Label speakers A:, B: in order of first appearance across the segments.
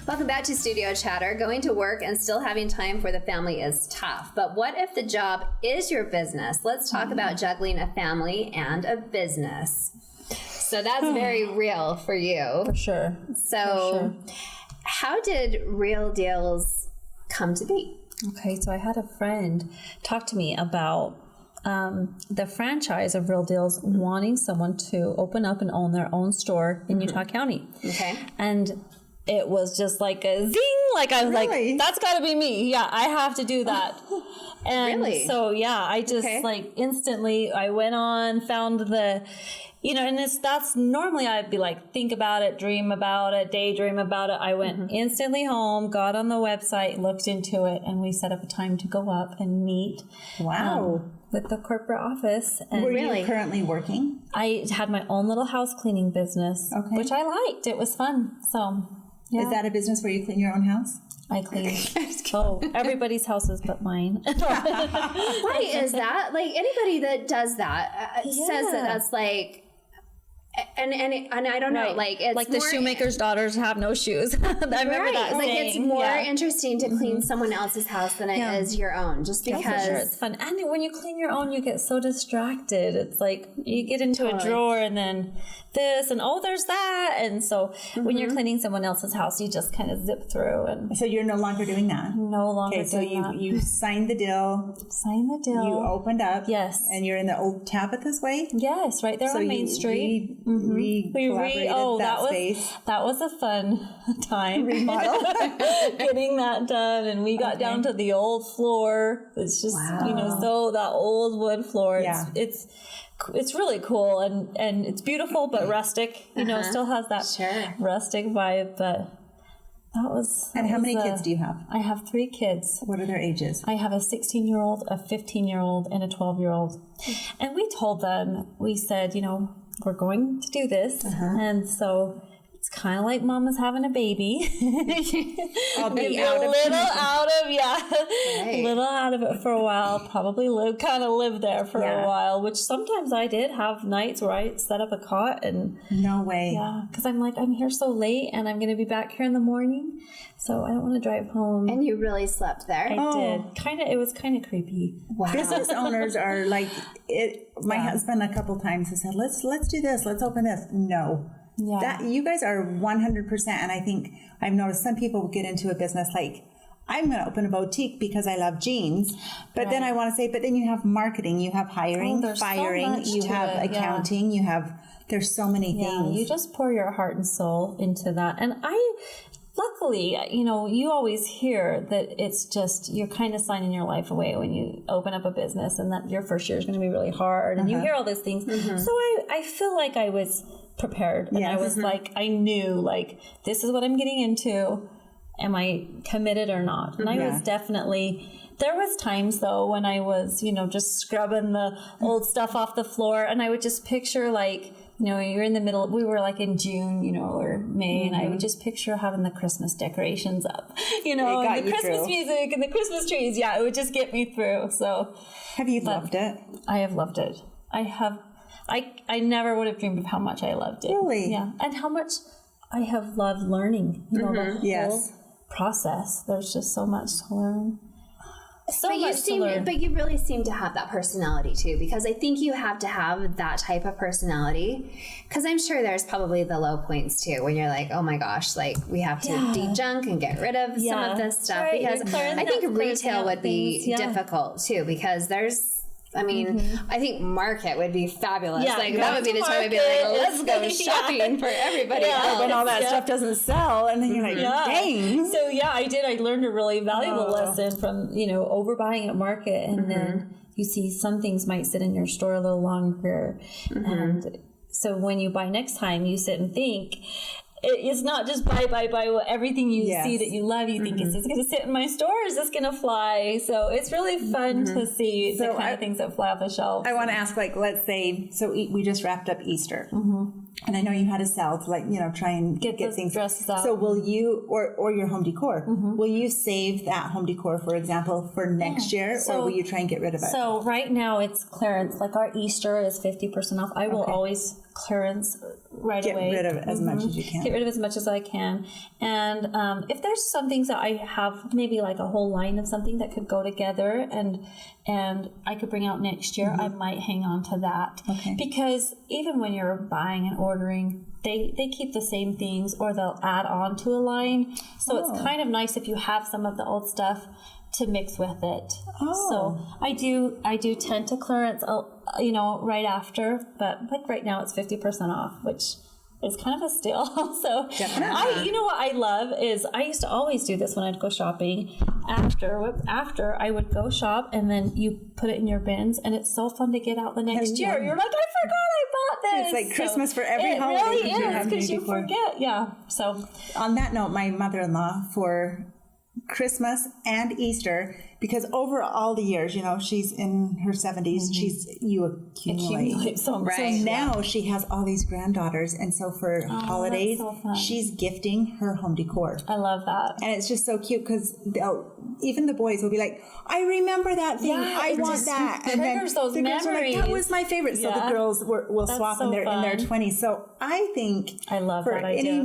A: Welcome back to Studio Chatter. Going to work and still having time for the family is tough. But what if the job is your business? Let's talk about juggling a family and a business. So that's very real for you.
B: For sure.
A: So how did Real Deals come to be?
B: Okay, so I had a friend talk to me about the franchise of Real Deals wanting someone to open up and own their own store in Utah County.
A: Okay.
B: And it was just like a zing, like I was like, that's got to be me. Yeah, I have to do that. And
A: Really?
B: so, yeah, I just like instantly, I went on, found the, you know, and that's normally I'd be like, think about it, dream about it, daydream about it. I went instantly home, got on the website, looked into it, and we set up a time to go up and meet.
C: Wow.
B: With the corporate office. And
C: Were you currently working?
B: I had my own little house cleaning business, which I liked. It was fun. So, yeah.
C: Is that a business where you clean your own house?
B: I clean. Everybody's houses but mine.
A: Why is that? Like anybody that does that says that that's like, and I don't know, like it's
B: like the
A: more,
B: shoemaker's daughters have no shoes. I remember that
A: like
B: saying.
A: it's more interesting to clean someone else's house than it is your own, just because
B: For sure, it's fun. And when you clean your own, you get so distracted. It's like you get into a drawer and then this and there's that. And so when you're cleaning someone else's house, you just kind of zip through. And
C: so you're no longer doing that?
B: No longer doing that.
C: you signed the deal.
B: Signed the deal.
C: You opened up.
B: Yes.
C: And you're in the old Tabitha's Way?
B: Yes, right there on Main Street. That was a fun time.
C: Remodel.
B: Getting that done, and we got down to the old floor. It's just so that old wood floor. It's really cool and it's beautiful but rustic. You know, still has that rustic vibe. But that was.
C: And how many kids do you have?
B: I have 3 kids.
C: What are their ages?
B: I have a 16-year-old, a 15-year-old, and a 12-year-old. And we told them, we said, you know, we're going to do this. And so it's kind of like mama's having a baby.
C: I'll be
B: a little out of it for a while. Probably live there for a while, which sometimes I did have nights where I set up a cot and
C: no way.
B: Yeah, because I'm like, I'm here so late and I'm going to be back here in the morning. So I don't want to drive home.
A: And you really slept there?
B: I did. It was kind of creepy.
C: Wow. Business owners are like it. My husband a couple times has said, let's do this. Let's open this. No.
B: Yeah.
C: That you guys are 100%. And I think I've noticed some people get into a business like, I'm going to open a boutique because I love jeans. But then I want to say, but then you have marketing, you have hiring, firing, you have accounting, you have, there's so many things.
B: You just pour your heart and soul into that. And luckily, you know, you always hear that it's just, you're kind of signing your life away when you open up a business and that your first year is going to be really hard. And you hear all these things. So I feel like I was prepared. And I was like, I knew, like, this is what I'm getting into. Am I committed or not? And I was definitely... There was times, though, when I was, you know, just scrubbing the old stuff off the floor. And I would just picture, like, you know, you're in the middle. We were, like, in June, you know, or May. And I would just picture having the Christmas decorations up, you know, and the Christmas music and the Christmas trees. Yeah, it would just get me through. So...
C: Have you loved it? I
B: have loved it. I never would have dreamed of how much I loved it.
C: Really?
B: Yeah. And how much I have loved learning, you know, the whole process. There's just so much to learn. But
A: you really seem to have that personality too, because I think you have to have that type of personality, because I'm sure there's probably the low points too when you're like, oh my gosh, like we have to de-junk and get rid of some of this stuff, because I think retail would be difficult too, because I think market would be fabulous. Like that would be the time I'd be like, let's go shopping for everybody else.
C: When all that stuff doesn't sell, and then you're like, dang.
B: So I learned a really valuable lesson from, you know, overbuying at market, and then you see some things might sit in your store a little longer, and so when you buy next time, you sit and think. It's not just buy everything you see that you love. You think, is this going to sit in my store? Is this going to fly? So it's really fun to see the kind of things that fly off the shelf.
C: I want to ask, like, let's say, so we just wrapped up Easter. And I know you had to sell to, like, you know, try and get things.
B: Dresses out.
C: So will you, or your home decor, will you save that home decor, for example, for next year, or will you try and get rid of it?
B: So right now it's clearance. Like our Easter is 50% off. I will always clearance right
C: Get
B: away.
C: rid of it as much as you can.
B: Get rid of as much as I can. And if there's some things that I have, maybe like a whole line of something that could go together and I could bring out next year, I might hang on to that.
C: Okay.
B: Because even when you're buying and ordering, they keep the same things or they'll add on to a line. So it's kind of nice if you have some of the old stuff to mix with it. So I do tend to clearance, right after, but like right now it's 50% off, which is kind of a steal. So what I love is I used to always do this when I'd go shopping. After I would go shop and then you put it in your bins and it's so fun to get out the next year. You're like, I forgot I bought this.
C: It's like Christmas for every holiday.
B: It really
C: that you
B: is
C: haven't
B: because
C: made
B: you
C: before.
B: forget. Yeah. So
C: On that note, my mother-in-law for Christmas and Easter, because over all the years, she's in her 70s, you accumulate.
B: so
A: Right.
C: So now she has all these granddaughters, and so for holidays,
B: so fun.
C: she's gifting her home decor.
B: I love that.
C: And it's just so cute because even the boys will be like, I remember that thing.
B: Yeah,
C: I
B: it
C: want
B: just
C: that. And then
B: triggers those
C: the girls are like, that
B: memories.
C: was my favorite. So
B: Yeah.
C: the girls will swap
B: so
C: in their
B: fun.
C: 20s. So I think
B: I love
C: for
B: that idea.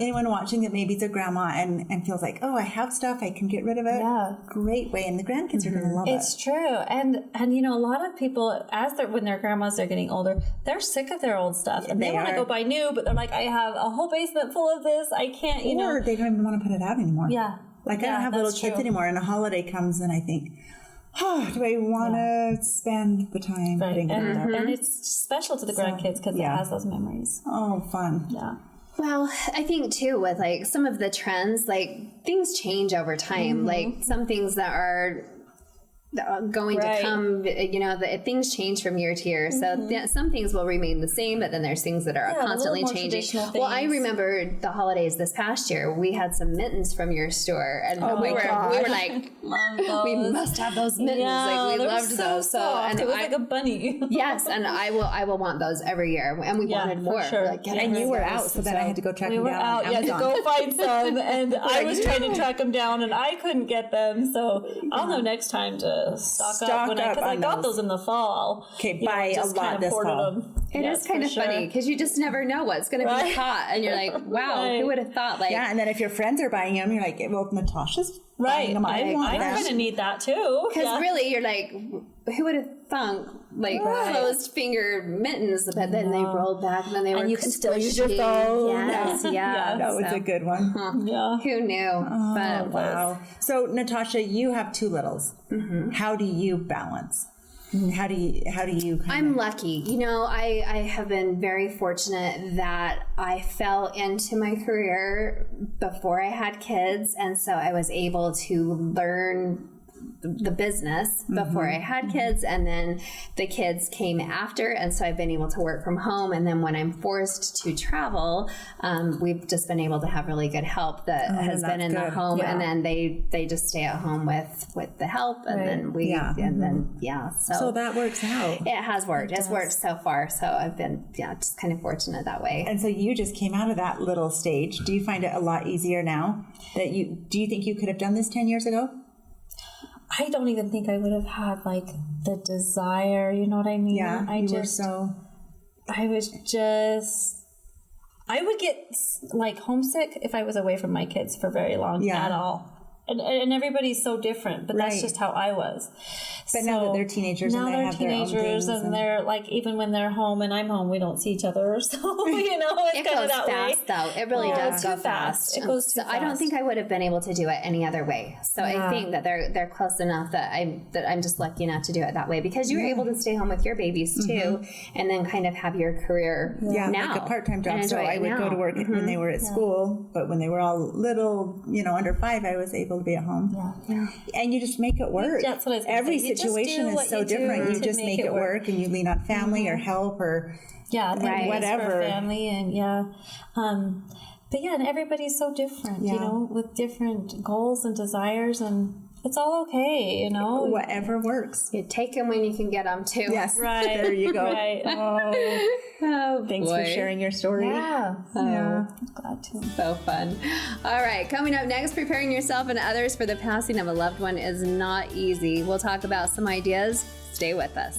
C: anyone watching that maybe it's a grandma and feels like, oh, I have stuff, I can get rid of it.
B: Yeah.
C: Great way. And the grandkids are going to love
B: It's
C: it.
B: true. And a lot of people, when their grandmas are getting older, they're sick of their old stuff. And they want to
C: are.
B: go buy new, but they're like, I have a whole basement full of this. I can't,
C: Or they don't even want to put it out anymore.
B: Yeah.
C: Like I don't have little
B: that's
C: kids
B: true.
C: anymore, and a holiday comes, and I think, do I want to spend the time
B: Right.
C: putting it out?
B: And it's special to the grandkids because it has those memories.
C: Oh, fun.
B: Yeah.
A: Well, I think too with like some of the trends, like things change over time. Like some things that are going to come, things change from year to year. So some things will remain the same, but then there's things that are
B: the
A: constantly
B: little more
A: changing.
B: traditional
A: Well, I
B: things.
A: remember the holidays this past year. We had some mittens from your store, and we were like, we must have those mittens. Like we
B: they were
A: loved those. So
B: soft.
A: and
B: It was like a bunny.
A: yes, and I will want those every year, and we wanted
B: for
A: more.
B: sure.
A: Like, get
C: And
A: us
C: you were
A: those.
C: out, so then I had to go track
B: We
C: them
B: were
C: down.
B: out,
C: on
B: to
C: Amazon.
B: go find some, and I was trying to track them down, and I couldn't get them. So I'll know next time to stock up because I
C: on
B: got
C: those.
B: those in the fall.
C: Okay,
B: You know,
C: buy a
B: just
C: lot
B: kind of
C: this
B: hoarded
C: fall.
B: them.
A: It
B: Yes,
A: is kind
B: for
A: of
B: sure.
A: funny because you just never know what's going to be
B: Right.
A: hot, and you're like, wow,
B: Right.
A: who would have thought? Like,
C: Yeah, and then if your friends are buying them, you're like, well, Natasha's
B: Right,
C: buying them. I want
B: I
C: them.
B: kind of need that too.
A: because really, you're like, who would have thunk like closed finger mittens? But then they rolled back, and then they were
B: you can still use your
A: squishy.
B: phone.
A: Yes, yeah,
C: That was
A: so,
C: a good one.
B: Yeah.
A: Who knew? But
C: Wow. So, Natasha, you have two littles. How do you balance? How do you kind
A: I'm lucky. I have been very fortunate that I fell into my career before I had kids. And so I was able to learn the business before I had kids, and then the kids came after, and so I've been able to work from home. And then when I'm forced to travel, we've just been able to have really good help that has been in the
C: good.
A: home, and then they just stay at home with the help, and then we and then
C: So that works out.
A: it has worked. It's worked so far. So I've been, just kind of fortunate that way.
C: And so you just came out of that little stage. Do you find it a lot easier now? Do you think you could have done this 10 years ago?
B: I don't even think I would have had like the desire. You know what I mean?
C: Yeah,
B: I would get like homesick if I was away from my kids for very long at all. And everybody's so different, but that's
C: Right.
B: just how I was.
C: But now that they're teenagers
B: now
C: and they
B: they're
C: have their own
B: teenagers
C: things
B: and they're like, even when they're home and I'm home, we don't see each other. So, it's
A: It
B: kind
A: goes
B: of that
A: fast,
B: way.
A: though. It really does
B: too
A: go
B: fast.
A: fast.
B: It goes too
A: So I don't
B: fast.
A: think I would have been able to do it any other way. So I think that they're close enough that I'm just lucky enough to do it that way, because you were able to stay home with your babies too, and then kind of have your career
C: Yeah,
A: now,
C: like a part-time job.
A: and
C: So
A: enjoy
C: I
A: it
C: would go
A: now.
C: to work when they were at school, but when they were all little, under 5, I was able to be at home.
B: Yeah.
C: And you just make it work.
B: That's what I was gonna
C: Every
B: say. You just
C: situation
B: do
C: is
B: what
C: so
B: you do
C: different. You
B: to
C: just make it work, and you lean on family or help or
B: Yeah, and
A: Right.
B: whatever
C: Whatever.
B: family and but yeah, and everybody's so different, with different goals and desires, and it's all okay,
C: whatever works.
A: You take them when you can get them too.
C: Yes.
B: Right.
C: There you go.
B: Right.
A: Oh,
C: Thanks for
A: boy.
C: sharing your story.
B: Yeah.
C: Yeah.
B: Glad to.
A: So fun. All right, coming up next, preparing yourself and others for the passing of a loved one is not easy. We'll talk about some ideas. Stay with us.